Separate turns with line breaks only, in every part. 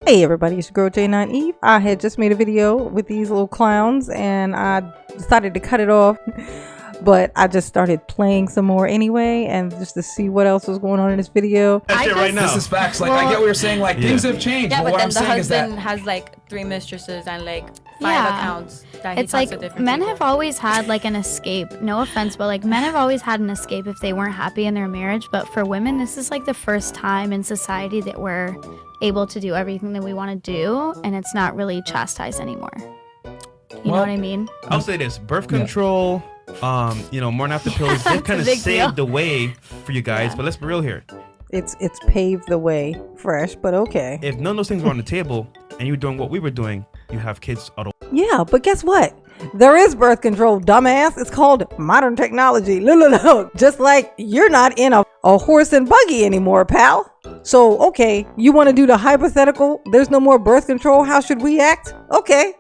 Hey everybody, it's your girl J9 Eve. I had just made a video with these little clowns and I decided to cut it off, but I just started playing some more anyway, and just to see what else was going on in this video.
That shit right now.
This is facts. Like, I get what you're saying. Like, things have changed.
Yeah,
but
but
what
then
I'm
the
saying is that
husband has like 3 mistresses and like 5 accounts that he
It's
talks
like
to different
men
people.
have always had like an escape. No offense, but like men have always had an escape if they weren't happy in their marriage. But for women, this is like the first time in society that we're able to do everything that we want to do, and it's not really chastised anymore. You know what I mean?
I'll say this: birth control, morning after pills, they've kind of
big
saved
deal.
the way for you guys.
Yeah.
But let's be real here.
It's paved the way, fresh, but okay.
If none of those things were on the table and you were doing what we were doing, you have kids out of.
Yeah, but guess what? There is birth control, dumbass. It's called modern technology. Look. Just like you're not in a horse and buggy anymore, pal. So, okay, you want to do the hypothetical? There's no more birth control. How should we act? Okay,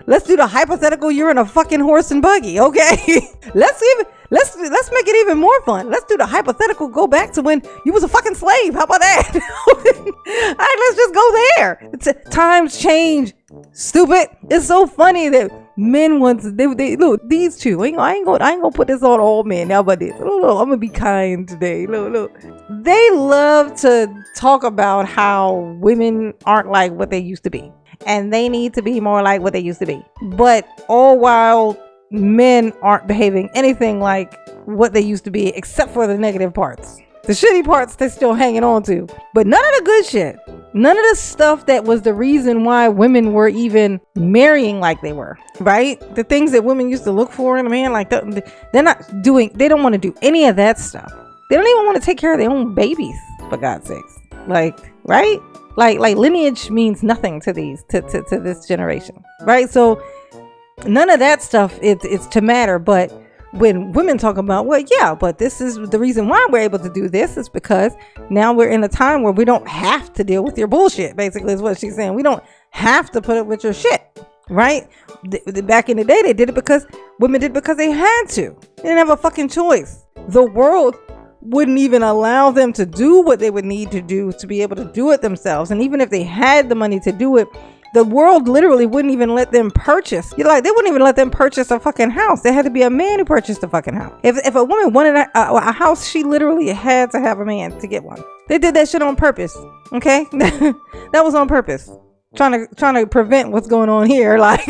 let's do the hypothetical. You're in a fucking horse and buggy. Okay, let's make it even more fun. Let's do the hypothetical. Go back to when you was a fucking slave. How about that? All right, let's just go there. Times change. Stupid. It's so funny that men once they look, these two. I ain't gonna put this on all men. How about this? Look, I'm gonna be kind today. Look. They love to talk about how women aren't like what they used to be, and they need to be more like what they used to be. But all while men aren't behaving anything like what they used to be, except for the negative parts. The shitty parts they're still hanging on to, but none of the good shit. None of the stuff that was the reason why women were even marrying like they were, right? The things that women used to look for in a man, like they're not doing, they don't want to do any of that stuff. They don't even want to take care of their own babies, for God's sakes. Like, right? Like lineage means nothing to to this generation, right? So none of that stuff it's to matter. But when women talk about, well, yeah, but this is the reason why we're able to do this, is because now we're in a time where we don't have to deal with your bullshit, basically is what she's saying. We don't have to put up with your shit, right? Back in the day, they did it because women did it because they had to. They didn't have a fucking choice. The world wouldn't even allow them to do what they would need to do to be able to do it themselves. And even if they had the money to do it, the world literally wouldn't even let them purchase. They wouldn't even let them purchase a fucking house. There had to be a man who purchased a fucking house. If a woman wanted a house, she literally had to have a man to get one. They did that shit on purpose. Okay, that was on purpose. Trying to prevent what's going on here. Like,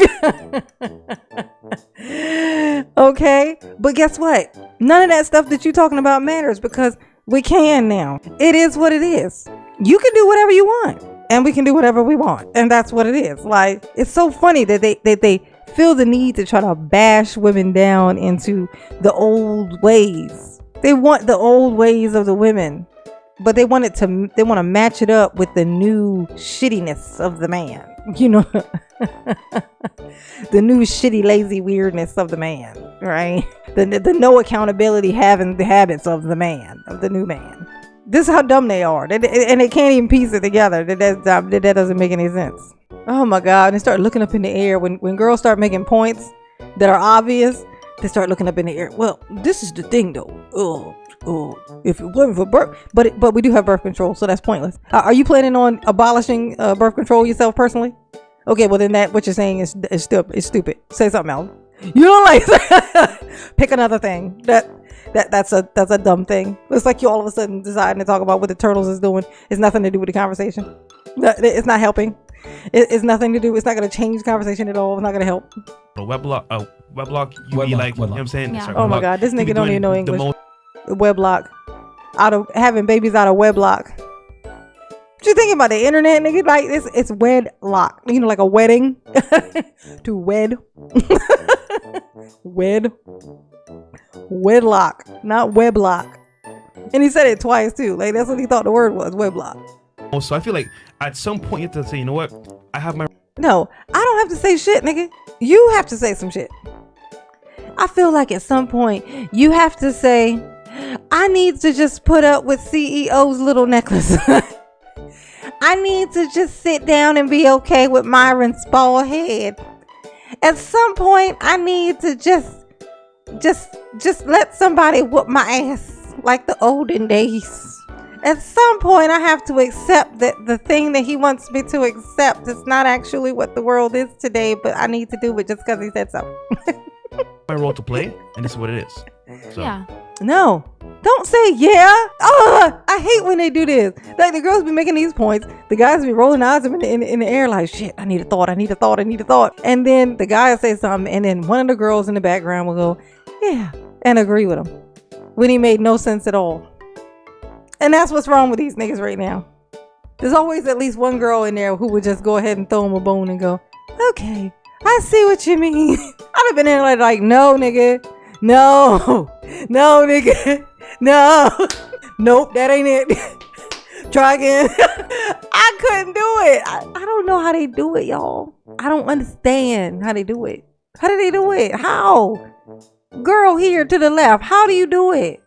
okay, but guess what? None of that stuff that you're talking about matters, because we can now. It is what it is. You can do whatever you want, and we can do whatever we want, and that's what it is. Like, it's so funny that they feel the need to try to bash women down into the old ways. They want the old ways of the women, but they want to match it up with the new shittiness of the man. The new shitty, lazy weirdness of the man, right? The no accountability, having the habits of the man, of the new man. This is how dumb they are, and they can't even piece it together. That doesn't make any sense. Oh my God! And they start looking up in the air when girls start making points that are obvious. They start looking up in the air. Well, this is the thing, though. If it wasn't for birth, but we do have birth control, so that's pointless. Are you planning on abolishing birth control yourself personally? Okay, well then what you're saying is stupid. Say something else. You don't like pick another thing. That's a dumb thing. It's like you all of a sudden deciding to talk about what the turtles is doing. It's nothing to do with the conversation. It's not helping. It's nothing to do. It's not going to change the conversation at all. It's not going to help.
A weblog, you
Wedlock,
be like,
wedlock.
you know what I'm saying?
Yeah.
Sorry,
Oh my
wedlock.
God, this
You be
nigga don't
doing
even know
the
English.
most-
Weblock, out of having babies out of wedlock. What you thinking about the internet, nigga? Like it's wedlock. Like a wedding. To wed. Wedlock, not weblock. And he said it twice too. Like, that's what he thought the word was, weblock.
So I feel like at some point you have to say, you know what? I have my.
No, I don't have to say shit, nigga. You have to say some shit. I feel like at some point you have to say, I need to just put up with CEO's little necklace. I need to just sit down and be okay with Myron's bald head. At some point, I need to just let somebody whoop my ass like the olden days. At some point, I have to accept that the thing that he wants me to accept is not actually what the world is today, but I need to do it just because he said so.
My role to play, and this is what it is. So.
Yeah.
No, don't say yeah. Oh, I hate when they do this. Like the girls be making these points, the guys be rolling eyes in the air like, shit, I need a thought. And then the guy will say something, and then one of the girls in the background will go, yeah, and agree with him when he made no sense at all. And that's what's wrong with these niggas right now. There's always at least one girl in there who would just go ahead and throw him a bone and go, okay, I see what you mean. I'd have been in there like, no, nigga. No, nigga. No. Nope, that ain't it. Try again. I couldn't do it. I don't know how they do it, y'all. I don't understand how they do it. How do they do it? How? Girl here to the left. How do you do it?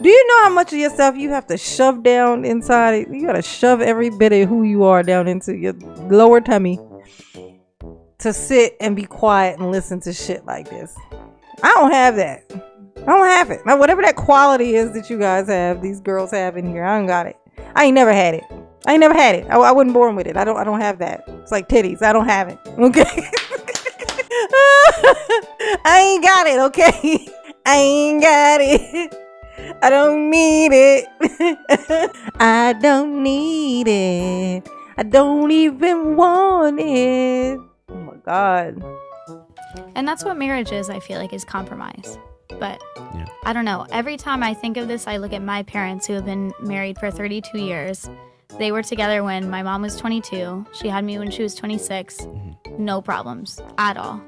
Do you know how much of yourself you have to shove down inside? You gotta shove every bit of who you are down into your lower tummy to sit and be quiet and listen to shit like this. I don't have that. I don't have it. Now, whatever that quality is that you guys have, these girls have in here, I don't got it. I ain't never had it. I wasn't born with it. I don't have that. It's like titties. I don't have it. Okay. I ain't got it. Okay. I ain't got it. I don't need it. I don't need it. I don't even want it. Oh my God.
And that's what marriage is, I feel like, is compromise. But
yeah.
I don't know. Every time I think of this, I look at my parents who have been married for 32 years. They were together when my mom was 22. She had me when she was 26. Mm-hmm. No problems at all.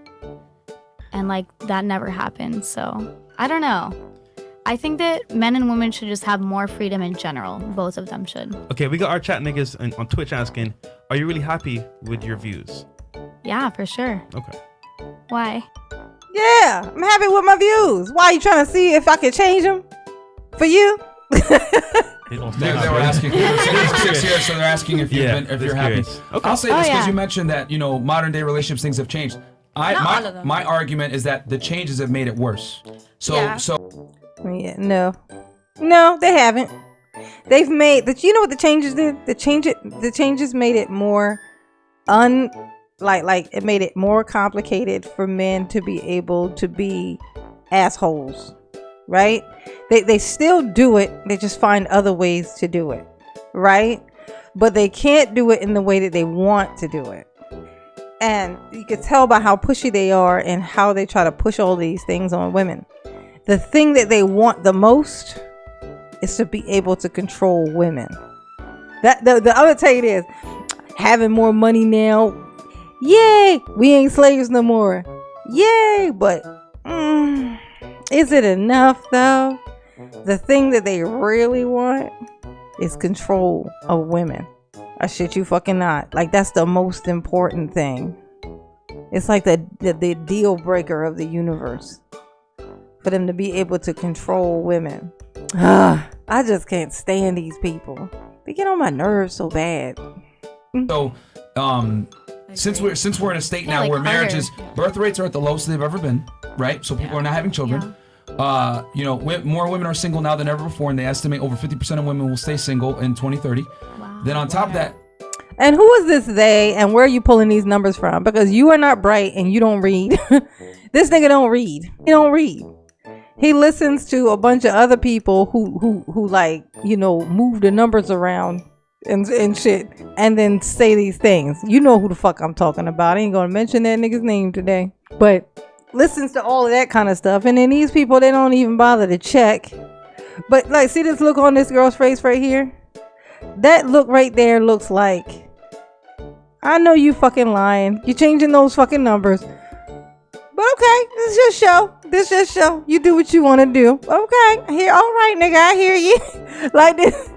And like that never happened. So I don't know. I think that men and women should just have more freedom in general. Both of them should.
Okay, we got our chat niggas on Twitch asking, are you really happy with your views?
Yeah, for sure.
Okay.
Why?
Yeah, I'm happy with my views. Why are you trying to see if I can change them for you?
They were asking. They were 6 years, so they're asking if you're happy. Okay. I'll say this because you mentioned that modern day relationships, things have changed. My argument is that the changes have made it worse.
Yeah, no, they haven't. They've made that. You know what the changes did? The changes made it more like it made it more complicated for men to be able to be assholes, right? They still do it. They just find other ways to do it, right? But they can't do it in the way that they want to do it. And you can tell by how pushy they are and how they try to push all these things on women. The thing that they want the most is to be able to control women. I'm gonna tell you this: having more money now, yay! We ain't slaves no more, yay! But is it enough though? The thing that they really want is control of women. I shit you fucking not. Like that's the most important thing. It's like the deal breaker of the universe. For them to be able to control women. I just can't stand these people. They get on my nerves so bad.
So, since we're in a state now where marriages, birth rates are at the lowest they've ever been, right? So people are not having children. Yeah. More women are single now than ever before, and they estimate over 50% of women will stay single in 2030. Wow. Then on top of that.
And who is this they, and where are you pulling these numbers from? Because you are not bright and you don't read. This nigga don't read. He don't read. He listens to a bunch of other people who like, move the numbers around and shit and then say these things. You know who the fuck I'm talking about. I ain't gonna mention that nigga's name today. But listens to all of that kind of stuff. And then these people, they don't even bother to check. But like, see this look on this girl's face right here? That look right there looks like, I know you fucking lying. You changing those fucking numbers. But okay, this just show. You do what you want to do. Okay, here, all right, nigga, I hear you. Like this.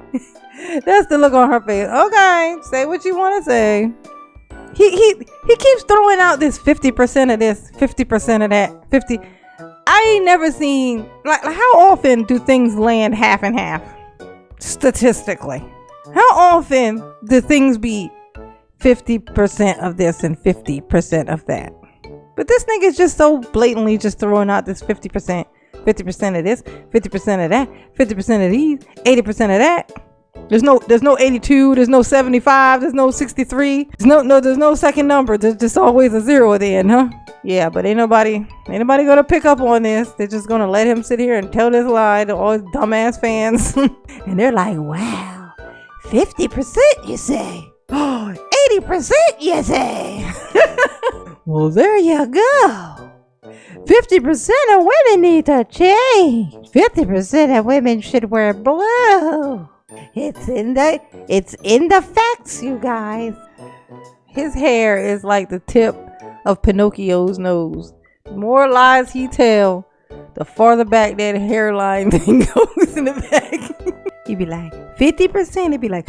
That's the look on her face. Okay, say what you want to say. He keeps throwing out this 50% of this, 50% of that, 50. I ain't never seen, like how often do things land half and half? Statistically. How often do things be 50% of this and 50% of that? But this nigga's just so blatantly just throwing out this 50%, 50% of this, 50% of that, 50% of these, 80% of that. There's no 82, there's no 75, there's no 63. There's no second number. There's just always a 0 at the end, huh? Yeah, but ain't nobody gonna pick up on this. They're just gonna let him sit here and tell this lie to all his dumbass fans. And they're like, wow, 50% you say? Oh, 80% you say? Well, there you go. 50% of women need to change. 50% of women should wear blue. It's in the facts, you guys. His hair is like the tip of Pinocchio's nose. The more lies he tell, the farther back that hairline thing goes in the back. He'd be like 50%. He'd be like,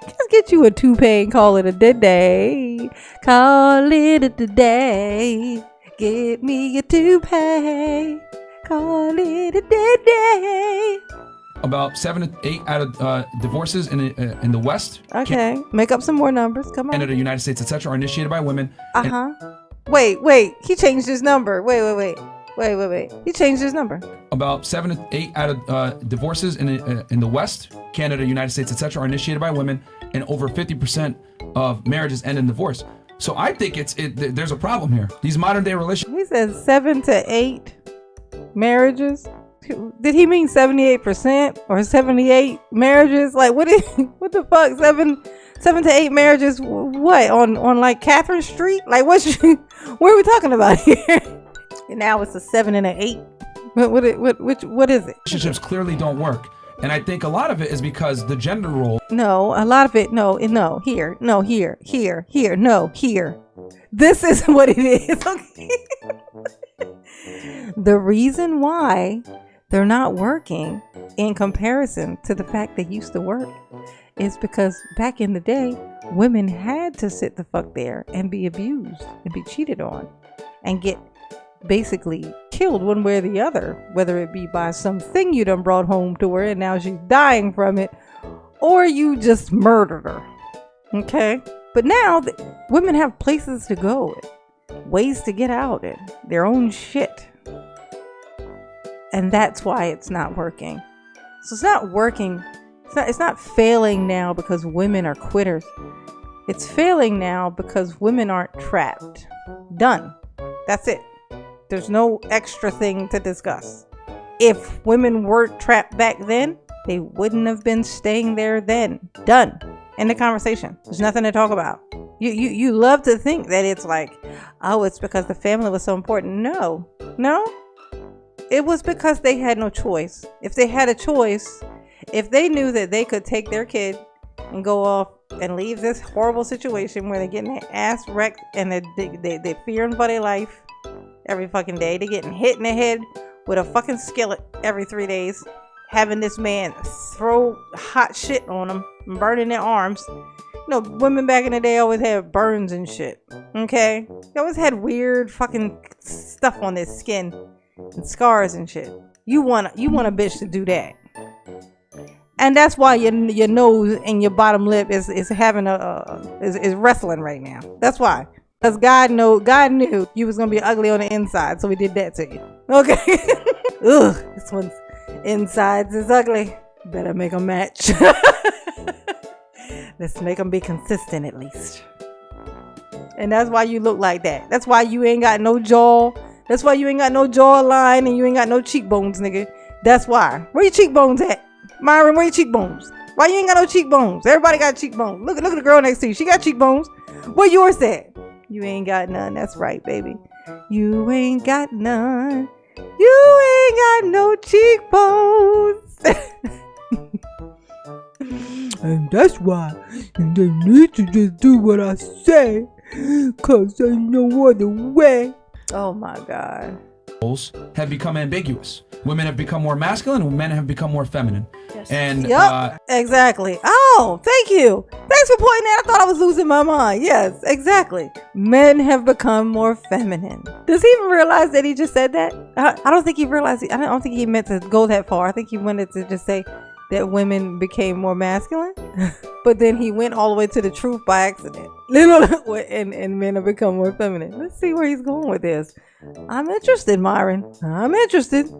just get you a toupee and call it a day. Call it a day. Get me a toupee. Call it a day.
About 7 to 8 out of divorces in the West.
Okay, make up some more numbers. Come on.
Canada, United States, etc., are initiated by women.
Wait. He changed his number. Wait. He changed his number.
About 7 to 8 out of divorces in the West, Canada, United States, etc., are initiated by women, and over 50% of marriages end in divorce. So I think there's a problem here. These modern day relationships.
He says 7 to 8 marriages. Did he mean 78% or 78 marriages? Like what the fuck? 7 to 8 marriages? What on like Catherine Street? Like what are we talking about here? And now it's a 7 and an 8. What is it?
Relationships clearly don't work. And I think a lot of it is because the gender role.
No, a lot of it, here. This is what it is, okay? The reason why they're not working in comparison to the fact they used to work is because back in the day, women had to sit the fuck there and be abused and be cheated on and get basically killed one way or the other, whether it be by something you done brought home to her and now she's dying from it, or you just murdered her. Okay? But now women have places to go, ways to get out, and their own shit. And that's why it's not working. So it's not working. It's not failing now because women are quitters. It's failing now because women aren't trapped. Done. That's it. There's no extra thing to discuss. If women weren't trapped back then, they wouldn't have been staying there then. Done. End the conversation. There's nothing to talk about. You love to think that it's like, oh, it's because the family was so important. No. It was because they had no choice. If they had a choice, if they knew that they could take their kid and go off and leave this horrible situation where they're getting their ass wrecked and they're fearing for their life every fucking day. They're getting hit in the head with a fucking skillet every 3 days. Having this man throw hot shit on them and burning their arms. You know, women back in the day always had burns and shit. Okay? They always had weird fucking stuff on their skin and scars and shit. You want a bitch to do that. And that's why your nose and your bottom lip is wrestling right now. That's why. Because God knew you was gonna be ugly on the inside, so he did that to you. Okay. Ugh, this one's insides is ugly. Better make them match. Let's make them be consistent at least. And that's why you look like that. That's why you ain't got no jaw. That's why you ain't got no jawline and you ain't got no cheekbones, nigga. That's why. Where your cheekbones at? Myron, where your cheekbones? Why you ain't got no cheekbones? Everybody got cheekbones. Look at the girl next to you. She got cheekbones. Where yours at? You ain't got none. That's right, baby. You ain't got none. You ain't got no cheekbones. And that's why they need to just do what I say, cause there's no other way. Oh my God.
Have become ambiguous. Women have become more masculine and men have become more feminine.
Yes.
And
exactly. Oh, thank you. Thanks for pointing that. I thought I was losing my mind. Yes, exactly. Men have become more feminine. Does he even realize that he just said that? I don't think he realized it. I don't think he meant to go that far. I think he wanted to just say that women became more masculine. But then he went all the way to the truth by accident. And men have become more feminine. Let's see where he's going with this. I'm interested, Myron. I'm interested.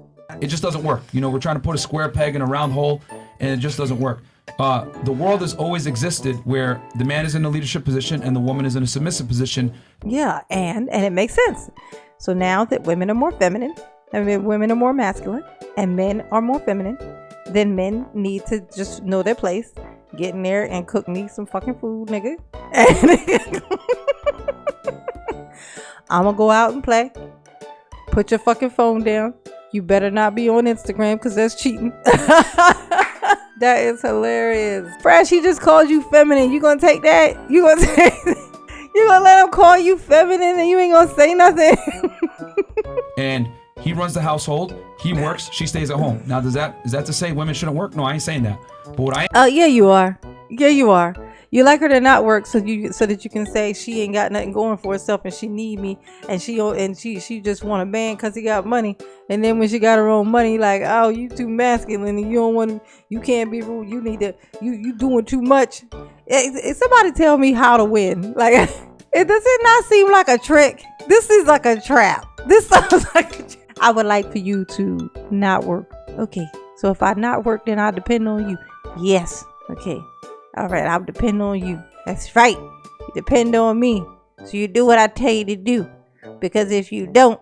It just doesn't work. You know, we're trying to put a square peg in a round hole, and it just doesn't work. The world has always existed where the man is in a leadership position and the woman is in a submissive position.
Yeah, and it makes sense. So now that women are more feminine, women are more masculine, and men are more feminine, then men need to just know their place, get in there and cook me some fucking food, nigga. I'm gonna go out and play. Put your fucking phone down. You better not be on Instagram because that's cheating. That is hilarious. Fresh, he just called you feminine. You gonna take that? You gonna let him call you feminine and you ain't gonna say nothing?
And he runs the household. He works. She stays at home. Now, is that to say women shouldn't work? No, I ain't saying that. But what I
yeah, you are. Yeah, you are. You like her to not work so that you can say she ain't got nothing going for herself and she need me and she just want a man because he got money. And then when she got her own money, like, oh, you too masculine and you don't want, you can't be rude. You need to, you doing too much. Somebody tell me how to win. Like, does it not seem like a trick? This is like a trap. This sounds like a trap. I would like for you to not work. Okay, so if I not work, then I depend on you. Yes. Okay. All right, I'll depend on you. That's right. You depend on me. So you do what I tell you to do. Because if you don't,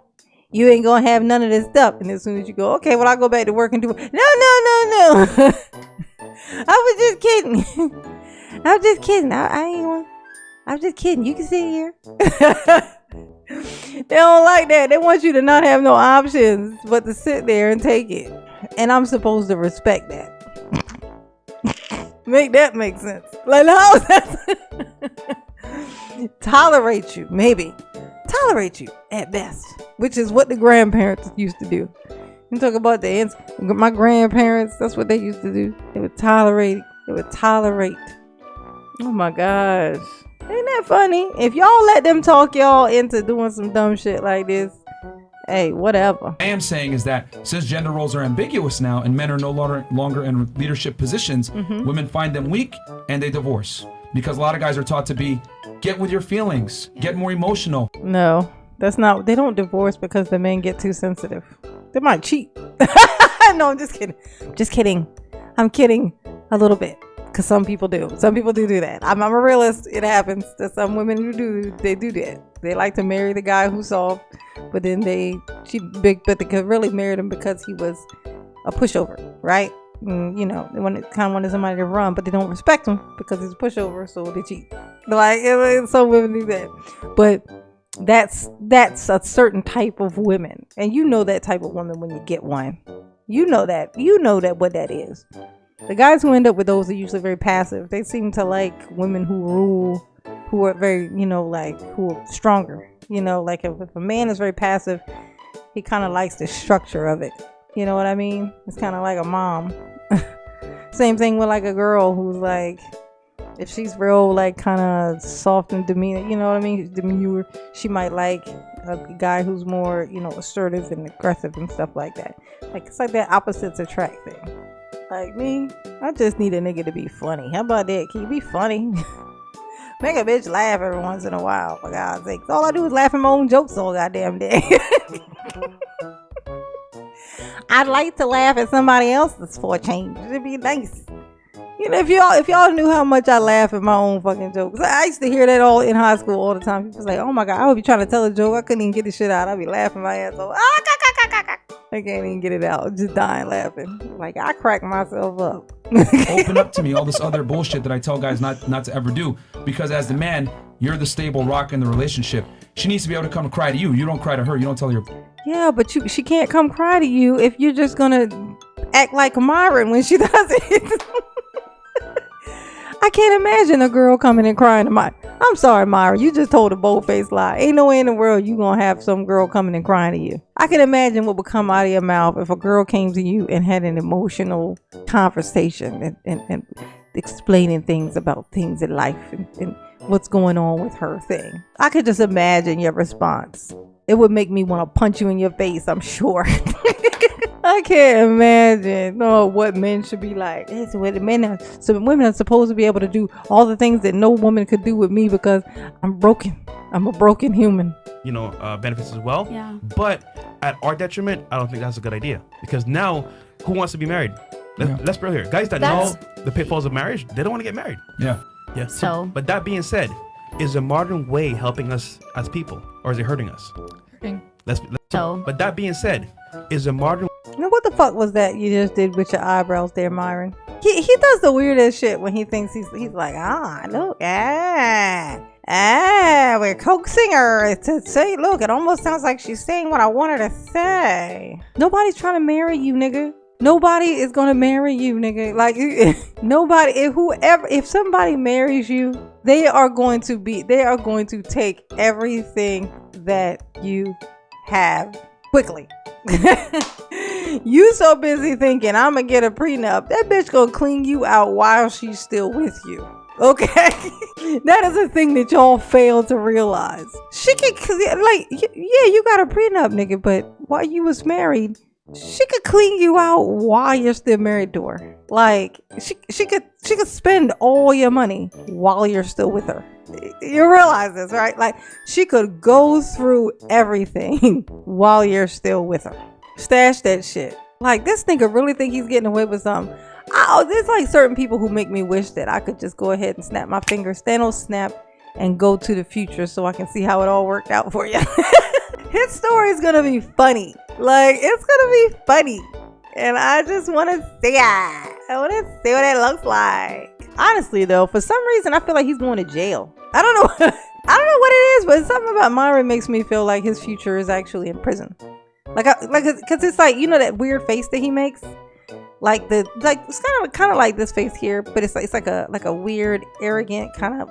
you ain't gonna have none of this stuff. And as soon as you go, okay, well, I'll go back to work and do it. No. I was just kidding. I'm just kidding. I'm just kidding. You can sit here. They don't like that. They want you to not have no options but to sit there and take it. And I'm supposed to respect that. Make that make sense. Like, how is that? Tolerate you, maybe. Tolerate you at best, which is what the grandparents used to do. You talk about my grandparents, that's what they used to do. They would tolerate. Oh my gosh. Ain't that funny? If y'all let them talk y'all into doing some dumb shit like this, hey, whatever.
am saying is that since gender roles are ambiguous now and men are no longer in leadership positions, women find them weak and they divorce. Because a lot of guys are taught to get with your feelings, get more emotional.
No, that's not. They don't divorce because the men get too sensitive. They might cheat. No, I'm just kidding. I'm kidding a little bit. Because some people do. Some people do that. I'm a realist. It happens. There's some women who do. They do that. They like to marry the guy who's soft, but then they could really marry him because he was a pushover, right? You know, they wanted somebody to run, but they don't respect him because he's a pushover, so they cheat. Like, some women do that. But that's a certain type of women, and you know that type of woman when you get one. You know that what that is. The guys who end up with those are usually very passive. They seem to like women who rule, who are very, who are stronger. Like if a man is very passive, he kind of likes the structure of it. You know what I mean? It's kind of like a mom. Same thing with like a girl who's like, if she's real, like kind of soft and demeanor, you know what I mean? Demure, she might like a guy who's more, assertive and aggressive and stuff like that. Like it's like that opposites attract thing. Like me, I just need a nigga to be funny. How about that? Can you be funny? Make a bitch laugh every once in a while, for God's sake. All I do is laugh at my own jokes all goddamn day. I'd like to laugh at somebody else's for a change. It'd be nice. If y'all knew how much I laugh at my own fucking jokes. I used to hear that all in high school all the time. People say, oh my God, I would be trying to tell a joke. I couldn't even get the shit out. I'd be laughing my ass off. I can't even get it out. Just dying laughing. Like, I crack myself up.
Open up to me all this other bullshit that I tell guys not to ever do. Because as the man, you're the stable rock in the relationship. She needs to be able to come and cry to you. You don't cry to her. You don't tell her.
Yeah, but she can't come cry to you if you're just going to act like Myron when she does it. I can't imagine a girl coming and crying to my. I'm sorry, Myra. You just told a bold-faced lie. Ain't no way in the world you gonna have some girl coming and crying to you. I can imagine what would come out of your mouth if a girl came to you and had an emotional conversation and explaining things about things in life and what's going on with her thing. I could just imagine your response. It would make me want to punch you in your face, I'm sure. I can't imagine what men should be like. It's what men are. So women are supposed to be able to do all the things that no woman could do with me because I'm broken. I'm a broken human.
benefits as well.
Yeah.
But at our detriment, I don't think that's a good idea, because now who wants to be married? Let's be real here. Guys that know the pitfalls of marriage, they don't want to get married.
Yeah.
Yeah.
So,
but that being said, is the modern way helping us as people, or is it hurting us?
Hurting.
But that being said, is the modern
You know what the fuck was that you just did with your eyebrows there, Myron? He does the weirdest shit when he thinks he's like, look, we're coaxing her to say, look, it almost sounds like she's saying what I want her to say. Nobody's trying to marry you, nigga. Nobody is gonna marry you, nigga. Like, nobody, if somebody marries you, they are going to take everything that you have quickly. You so busy thinking I'm gonna get a prenup, that bitch gonna clean you out while she's still with you. Okay. That is a thing that y'all fail to realize. She could, you got a prenup, nigga, but while you was married, she could clean you out while you're still married to her. Like, she could spend all your money while you're still with her. You realize this, right? Like, she could go through everything while you're still with her. Stash that shit. Like, this nigga really think he's getting away with something. Oh, there's like certain people who make me wish that I could just go ahead and snap my fingers, Thanos snap, and go to the future so I can see how it all worked out for you. His story is gonna be funny. Like, it's gonna be funny. And I just want to see it. I want to see what it looks like. Honestly, though, for some reason, I feel like he's going to jail. I don't know. I don't know what it is, but something about Myron makes me feel like his future is actually in prison. Because it's like, you know, that weird face that he makes. It's kind of like this face here, but it's like a weird, arrogant kind of.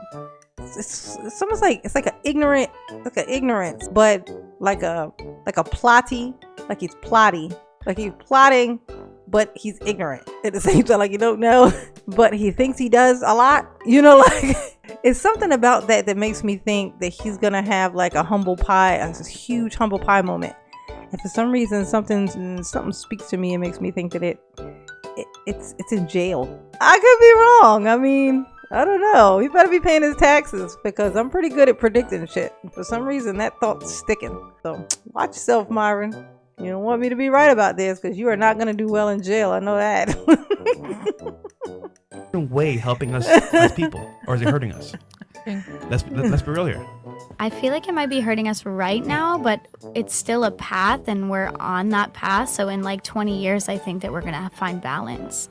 It's almost like it's like an ignorance, but like a plotty, like he's plotty, like he's plotting, but he's ignorant at the same time. Like, you don't know, but he thinks he does a lot. You know, like, it's something about that makes me think that he's gonna have like a huge humble pie moment. And for some reason, something speaks to me and makes me think that it's in jail. I could be wrong. I mean, I don't know. He better be paying his taxes, because I'm pretty good at predicting shit. For some reason, that thought's sticking. So watch yourself, Myron. You don't want me to be right about this, because you are not going to do well in jail. I know that.
way helping us as people, or is it hurting us? Let's be real here.
I feel like it might be hurting us right now, but it's still a path, and we're on that path. So in like 20 years, I think that we're gonna find balance.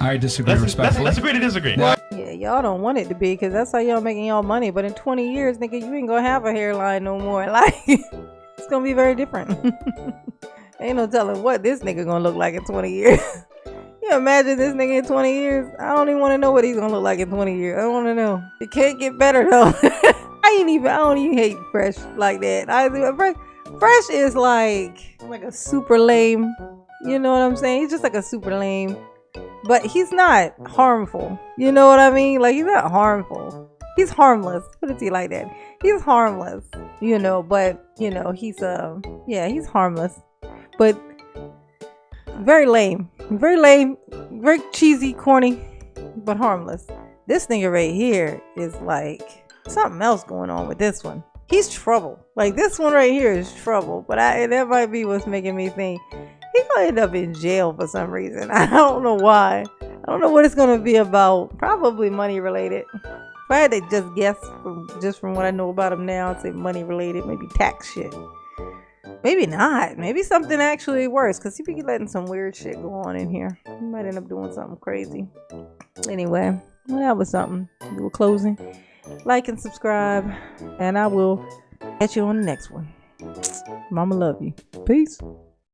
I disagree respectfully.
Let's agree to disagree.
Yeah, y'all don't want it to be, because that's how y'all making y'all money. But in 20 years, nigga, you ain't gonna have a hairline no more. Like, it's gonna be very different. Ain't no telling what this nigga gonna look like in 20 years. You imagine this nigga in 20 years? I don't even want to know what he's gonna look like in 20 years. I don't want to know. It can't get better though. I don't even hate Fresh like that. Fresh is like a super lame. You know what I'm saying? He's just like a super lame, but he's not harmful. You know what I mean? Like, he's not harmful. He's harmless. Put it to you like that. He's harmless. You know, but you know, he's harmless, but very lame, very cheesy, corny, but harmless. This nigga right here is like something else going on with this one. He's trouble. Like, this one right here is trouble, but that might be what's making me think he's gonna end up in jail for some reason. I don't know why. I don't know what it's gonna be about. Probably money related. If I had to just guess from what I know about him now, I'd say money related, maybe tax shit. Maybe not. Maybe something actually worse, because he be letting some weird shit go on in here. He might end up doing something crazy. Anyway, well, that was something. We were closing. Like and subscribe, and I will catch you on the next one. Mama love you. Peace.